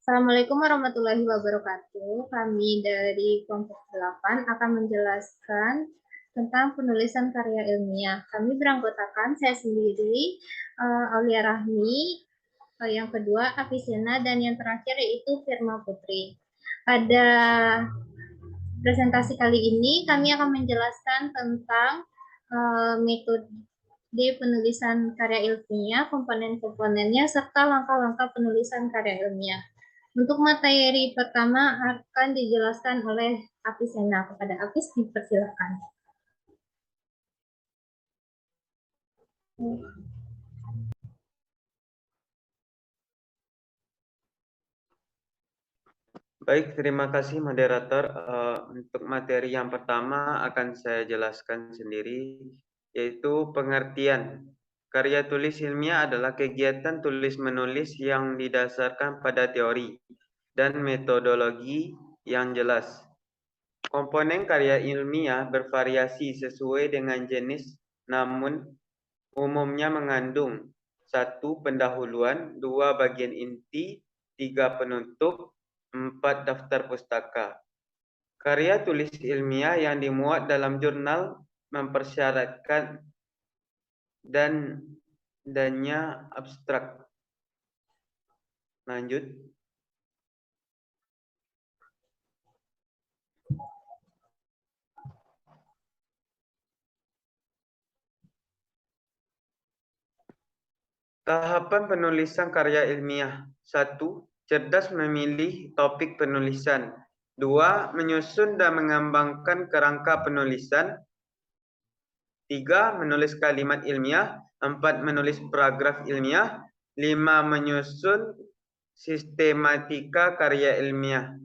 Assalamualaikum warahmatullahi wabarakatuh. Kami dari kelompok 8 akan menjelaskan tentang penulisan karya ilmiah. Kami beranggotakan saya sendiri, Aulia Rahmi, yang kedua Avicenna, dan yang terakhir yaitu Firma Putri. Pada presentasi kali ini kami akan menjelaskan tentang metode penulisan karya ilmiah, komponen-komponennya, serta langkah-langkah penulisan karya ilmiah. Untuk materi pertama akan dijelaskan oleh Avicenna. Kepada Avis dipersilakan. Baik, terima kasih moderator. Untuk materi yang pertama akan saya jelaskan sendiri, yaitu pengertian. Karya tulis ilmiah adalah kegiatan tulis-menulis yang didasarkan pada teori dan metodologi yang jelas. Komponen karya ilmiah bervariasi sesuai dengan jenis, namun umumnya mengandung 1. Pendahuluan, 2. Bagian inti, 3. Penutup, 4. Daftar pustaka. Karya tulis ilmiah yang dimuat dalam jurnal mempersyaratkan dannya abstrak. Lanjut. Tahapan penulisan karya ilmiah. 1. Cerdas memilih topik penulisan. 2. Menyusun dan mengembangkan kerangka penulisan. 3. Menulis kalimat ilmiah. 4. Menulis paragraf ilmiah. 5. Menyusun sistematika karya ilmiah.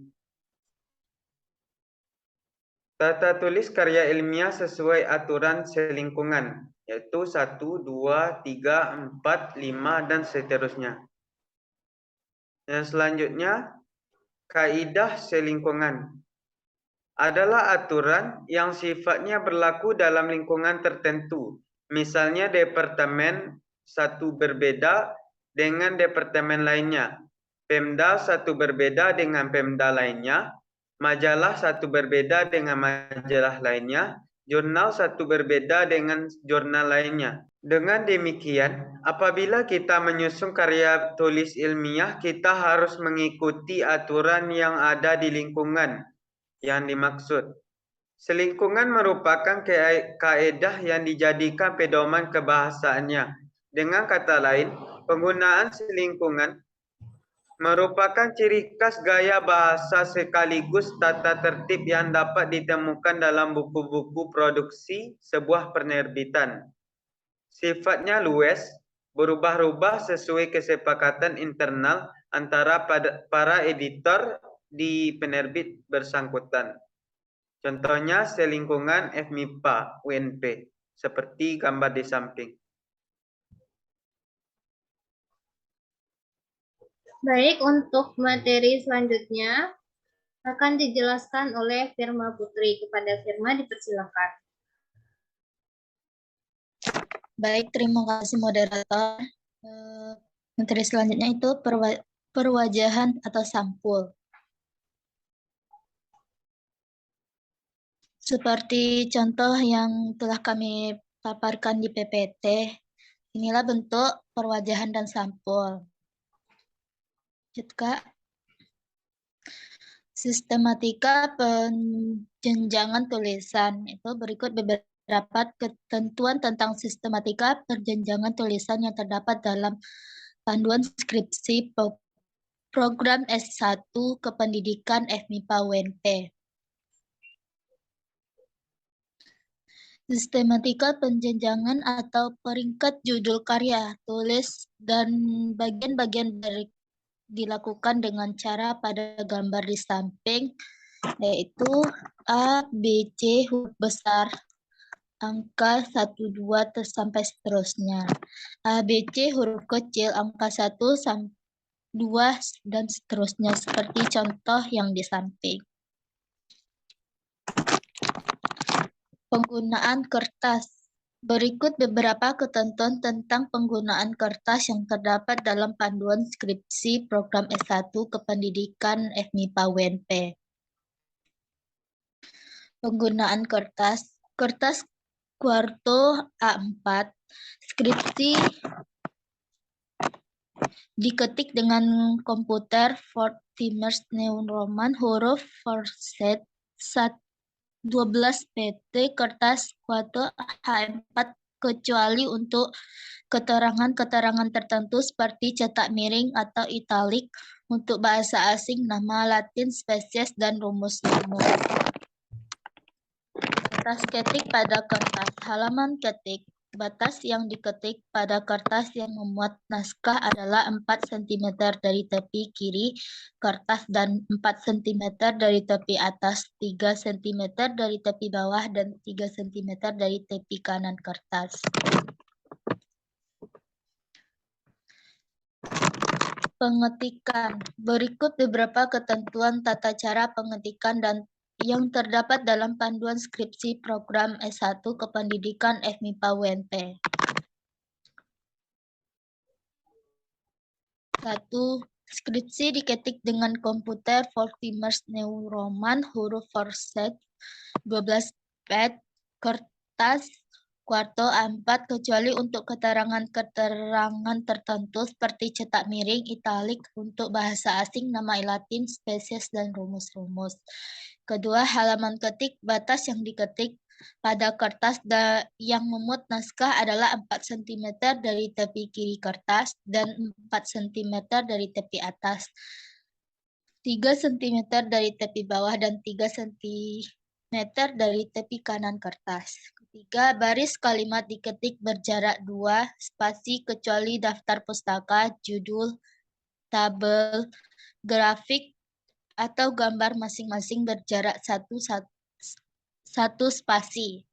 Tata tulis karya ilmiah sesuai aturan selingkungan, yaitu 1, 2, 3, 4, 5, dan seterusnya. Yang selanjutnya, kaidah selingkungan adalah aturan yang sifatnya berlaku dalam lingkungan tertentu. Misalnya departemen satu berbeda dengan departemen lainnya, Pemda satu berbeda dengan Pemda lainnya, majalah satu berbeda dengan majalah lainnya, jurnal satu berbeda dengan jurnal lainnya. Dengan demikian, apabila kita menyusun karya tulis ilmiah, kita harus mengikuti aturan yang ada di lingkungan yang dimaksud. Selingkungan merupakan kaedah yang dijadikan pedoman kebahasaannya. Dengan kata lain, penggunaan selingkungan merupakan ciri khas gaya bahasa sekaligus tata tertib yang dapat ditemukan dalam buku-buku produksi sebuah penerbitan. Sifatnya luwes, berubah-ubah sesuai kesepakatan internal antara para editor di penerbit bersangkutan. Contohnya selingkungan FMIPA UNP, seperti gambar di samping. Baik, untuk materi selanjutnya akan dijelaskan oleh Firma Putri. Kepada Firma dipersilakan. Baik, terima kasih moderator. Materi selanjutnya itu perwajahan atau sampul. Seperti contoh yang telah kami paparkan di PPT, inilah bentuk perwajahan dan sampul. Lanjut, Kak. Sistematika penjenjangan tulisan. Itu berikut beberapa ketentuan tentang sistematika perjenjangan tulisan yang terdapat dalam panduan skripsi program S1 Kependidikan FMIPA UNP. Sistematika penjenjangan atau peringkat judul karya tulis dan bagian-bagian dilakukan dengan cara pada gambar di samping, yaitu A, B, C huruf besar, angka 1, 2, sampai seterusnya. A, B, C huruf kecil, angka 1, 2, dan seterusnya, seperti contoh yang di samping. Penggunaan kertas. Berikut beberapa ketentuan tentang penggunaan kertas yang terdapat dalam panduan skripsi program S1 Kependidikan FMIPA UNP. Penggunaan kertas kuarto A4, skripsi diketik dengan komputer Ford Timers New Roman huruf Forsyth 12 PT kertas kuarto H4 kecuali untuk keterangan-keterangan tertentu seperti cetak miring atau italik untuk bahasa asing, nama Latin, spesies, dan rumus-rumus. Batas ketik pada kertas. Halaman ketik. Batas yang diketik pada kertas yang memuat naskah adalah 4 cm dari tepi kiri kertas dan 4 cm dari tepi atas, 3 cm dari tepi bawah, dan 3 cm dari tepi kanan kertas. Pengetikan. Berikut beberapa ketentuan tata cara pengetikan dan yang terdapat dalam panduan skripsi program S1 Kependidikan FMIPA UNP. 1. Skripsi diketik dengan komputer Ford Timers New Roman huruf Forsyth 12 pet kertas kuarto A4 kecuali untuk keterangan-keterangan tertentu seperti cetak miring, italik untuk bahasa asing, nama Latin, spesies, dan rumus-rumus. Kedua, halaman ketik. Batas yang diketik pada kertas yang memuat naskah adalah 4 cm dari tepi kiri kertas dan 4 cm dari tepi atas, 3 cm dari tepi bawah, dan 3 cm dari tepi kanan kertas. Ketiga, baris kalimat diketik berjarak 2 spasi kecuali daftar pustaka, judul, tabel, grafik, atau gambar masing-masing berjarak 1 spasi.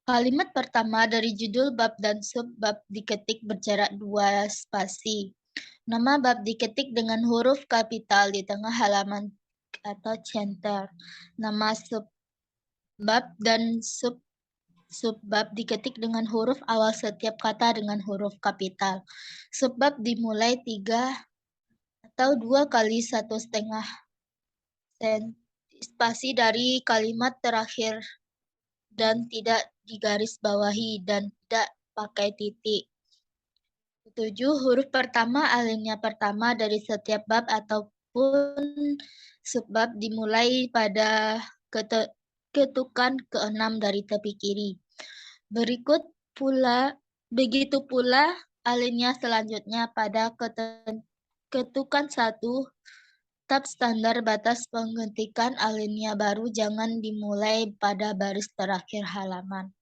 Kalimat pertama dari judul bab dan subbab diketik berjarak 2 spasi. Nama bab diketik dengan huruf kapital di tengah halaman atau center. Nama subbab dan subbab diketik dengan huruf awal setiap kata dengan huruf kapital. Subbab dimulai 3 atau 2 kali 1,5 spasi dari kalimat terakhir dan tidak digarisbawahi dan tidak pakai titik. 7. Huruf pertama alinea pertama dari setiap bab ataupun subbab dimulai pada ketukan ke-6 dari tepi kiri. Begitu pula alinea selanjutnya pada ketukan 1 tab standar batas pengetikan alinea baru jangan dimulai pada baris terakhir halaman.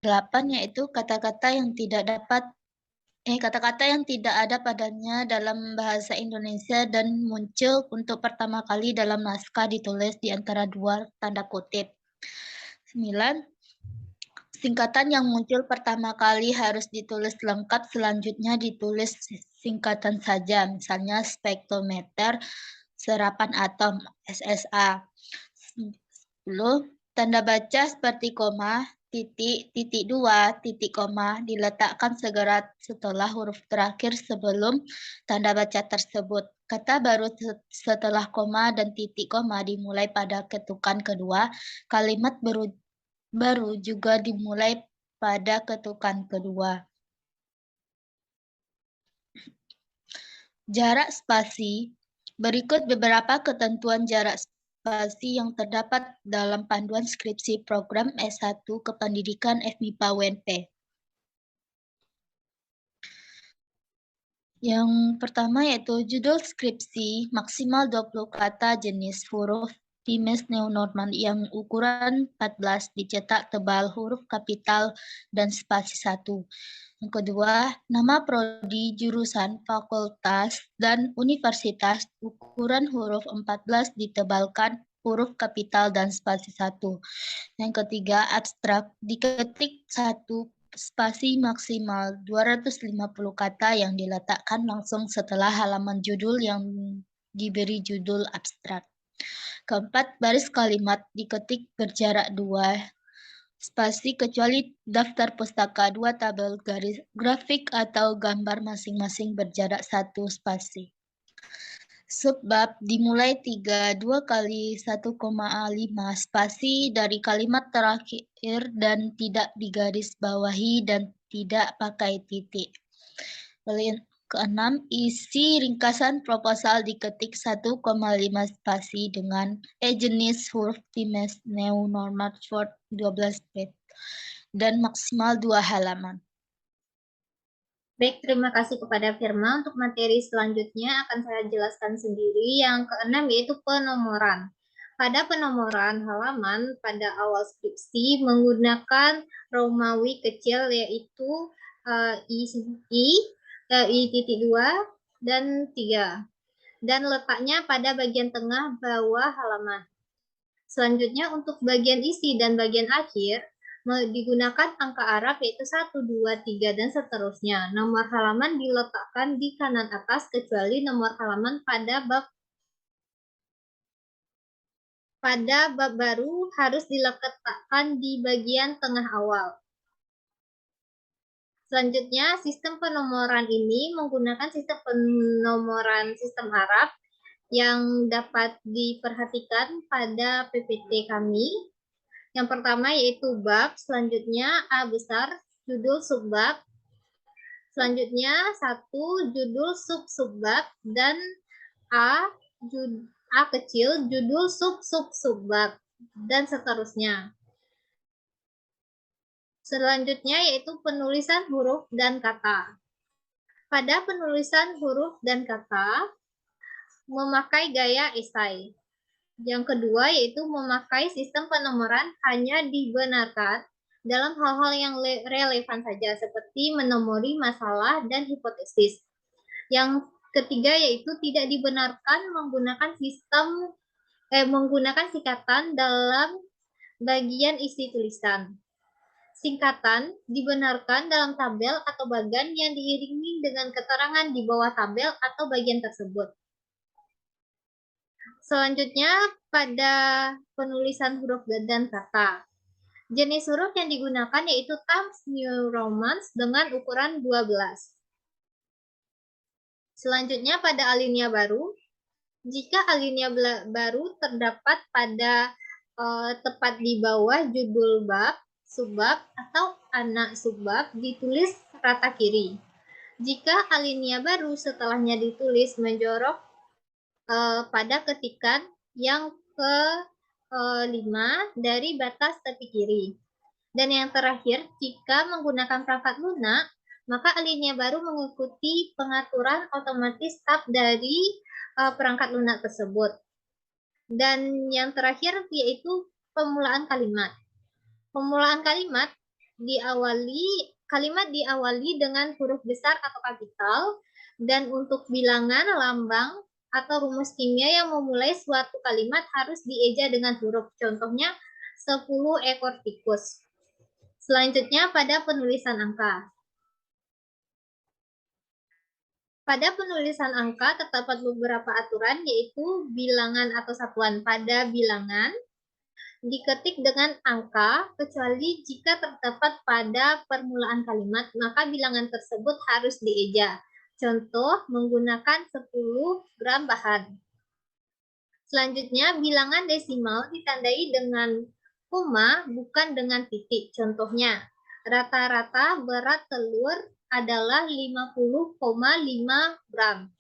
8 yaitu kata-kata yang tidak ada padanya dalam bahasa Indonesia dan muncul untuk pertama kali dalam naskah ditulis di antara 2 tanda kutip. 9. Singkatan yang muncul pertama kali harus ditulis lengkap, selanjutnya ditulis singkatan saja, misalnya spektrometer, serapan atom, SSA. 10. Tanda baca seperti koma, titik, titik 2, titik koma diletakkan segera setelah huruf terakhir sebelum tanda baca tersebut. Kata baru setelah koma dan titik koma dimulai pada ketukan kedua. Kalimat baru juga dimulai pada ketukan kedua. Jarak spasi. Berikut beberapa ketentuan jarak spasi yang terdapat dalam panduan skripsi program S1 Kependidikan FMIPA UNP. Yang pertama yaitu judul skripsi maksimal 20 kata jenis huruf Times New Norman yang ukuran 14 dicetak tebal huruf kapital dan spasi 1. Yang kedua, nama prodi, jurusan, fakultas, dan universitas ukuran huruf 14 ditebalkan huruf kapital dan spasi 1. Yang ketiga, abstrak diketik 1 spasi maksimal 250 kata yang diletakkan langsung setelah halaman judul yang diberi judul abstrak. Keempat, baris kalimat diketik berjarak 2 spasi kecuali daftar pustaka 2 tabel garis grafik atau gambar masing-masing berjarak 1 spasi. Subbab dimulai 2 kali 1,5 spasi dari kalimat terakhir dan tidak digaris bawahi dan tidak pakai titik. Keenam, isi ringkasan proposal diketik 1,5 spasi dengan jenis huruf Times New Normal Font 12 bit dan maksimal 2 halaman. Baik, terima kasih kepada Firma. Untuk materi selanjutnya akan saya jelaskan sendiri. Yang keenam yaitu penomoran. Pada penomoran halaman pada awal skripsi menggunakan Romawi kecil yaitu I.2 dan 3. Dan letaknya pada bagian tengah bawah halaman. Selanjutnya untuk bagian isi dan bagian akhir digunakan angka Arab yaitu 1, 2, 3, dan seterusnya. Nomor halaman diletakkan di kanan atas kecuali nomor halaman pada bab baru harus diletakkan di bagian tengah awal. Selanjutnya, sistem penomoran ini menggunakan sistem penomoran sistem Arab yang dapat diperhatikan pada PPT kami. Yang pertama yaitu bab, selanjutnya A besar, judul subbab, selanjutnya 1 judul sub-subbab, dan A kecil, judul sub-sub-subbab, dan seterusnya. Selanjutnya yaitu penulisan huruf dan kata. Pada penulisan huruf dan kata, memakai gaya esai. Yang kedua yaitu memakai sistem penomoran hanya dibenarkan dalam hal-hal yang relevan saja seperti menomori masalah dan hipotesis. Yang ketiga yaitu tidak dibenarkan menggunakan menggunakan singkatan dalam bagian isi tulisan. Singkatan dibenarkan dalam tabel atau bagan yang diiringi dengan keterangan di bawah tabel atau bagian tersebut. Selanjutnya pada penulisan huruf dan kata. Jenis huruf yang digunakan yaitu Times New Roman dengan ukuran 12. Selanjutnya pada alinea baru. Jika alinea baru terdapat pada tepat di bawah judul bab, subbab, atau anak subbab ditulis rata kiri. Jika alinea baru setelahnya ditulis menjorok pada ketikan yang ke-5 dari batas tepi kiri. Dan yang terakhir, jika menggunakan perangkat lunak, maka alinea baru mengikuti pengaturan otomatis tab dari perangkat lunak tersebut. Dan yang terakhir yaitu pemulaan kalimat. Pemulaan kalimat diawali dengan huruf besar atau kapital, dan untuk bilangan, lambang, atau rumus kimia yang memulai suatu kalimat harus dieja dengan huruf. Contohnya 10 ekor tikus. Selanjutnya pada penulisan angka. Pada penulisan angka terdapat beberapa aturan yaitu bilangan atau satuan. Pada bilangan diketik dengan angka kecuali jika terdapat pada permulaan kalimat maka bilangan tersebut harus dieja. Contoh menggunakan 10 gram bahan. Selanjutnya, bilangan desimal ditandai dengan koma bukan dengan titik. Contohnya, rata-rata berat telur adalah 50,5 gram.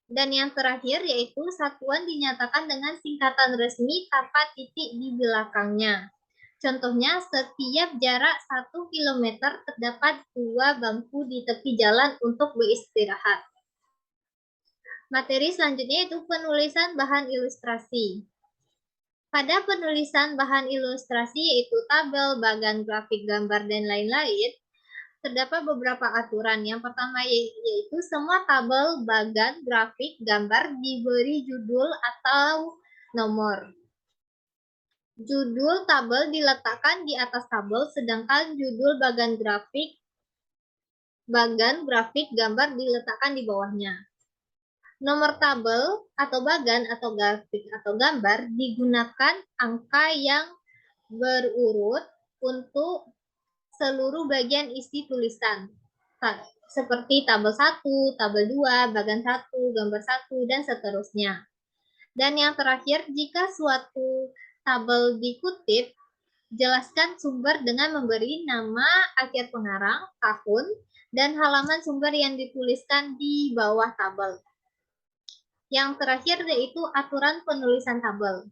Dan yang terakhir yaitu satuan dinyatakan dengan singkatan resmi tanpa titik di belakangnya. Contohnya, setiap jarak 1 km terdapat 2 bangku di tepi jalan untuk beristirahat. Materi selanjutnya yaitu penulisan bahan ilustrasi. Pada penulisan bahan ilustrasi yaitu tabel, bagan, grafik, gambar, dan lain-lain, terdapat beberapa aturan. Yang pertama yaitu semua tabel, bagan, grafik, gambar diberi judul atau nomor. Judul tabel diletakkan di atas tabel, sedangkan judul bagan grafik gambar diletakkan di bawahnya. Nomor tabel atau bagan atau grafik atau gambar digunakan angka yang berurut untuk seluruh bagian isi tulisan. Seperti tabel 1, tabel 2, bagan 1, gambar 1, dan seterusnya. Dan yang terakhir, jika suatu tabel dikutip, jelaskan sumber dengan memberi nama akhir pengarang, tahun, dan halaman sumber yang dituliskan di bawah tabel. Yang terakhir yaitu aturan penulisan tabel.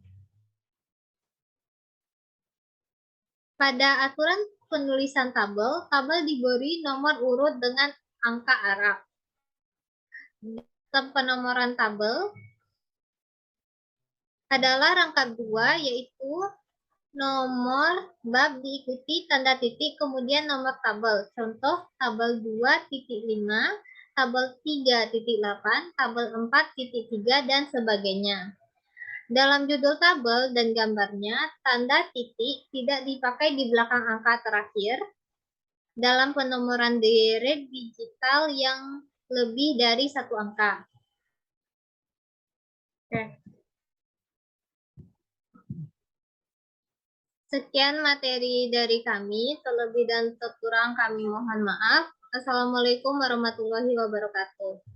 Pada aturan penulisan tabel, tabel diberi nomor urut dengan angka Arab. Sistem penomoran tabel adalah rangkap 2, yaitu nomor bab diikuti tanda titik, kemudian nomor tabel. Contoh, tabel 2.5, tabel 3.8, tabel 4.3, dan sebagainya. Dalam judul tabel dan gambarnya, tanda titik tidak dipakai di belakang angka terakhir dalam penomoran direct digital yang lebih dari satu angka. Oke. Sekian materi dari kami, terlebih dan terkurang kami mohon maaf. Assalamualaikum warahmatullahi wabarakatuh.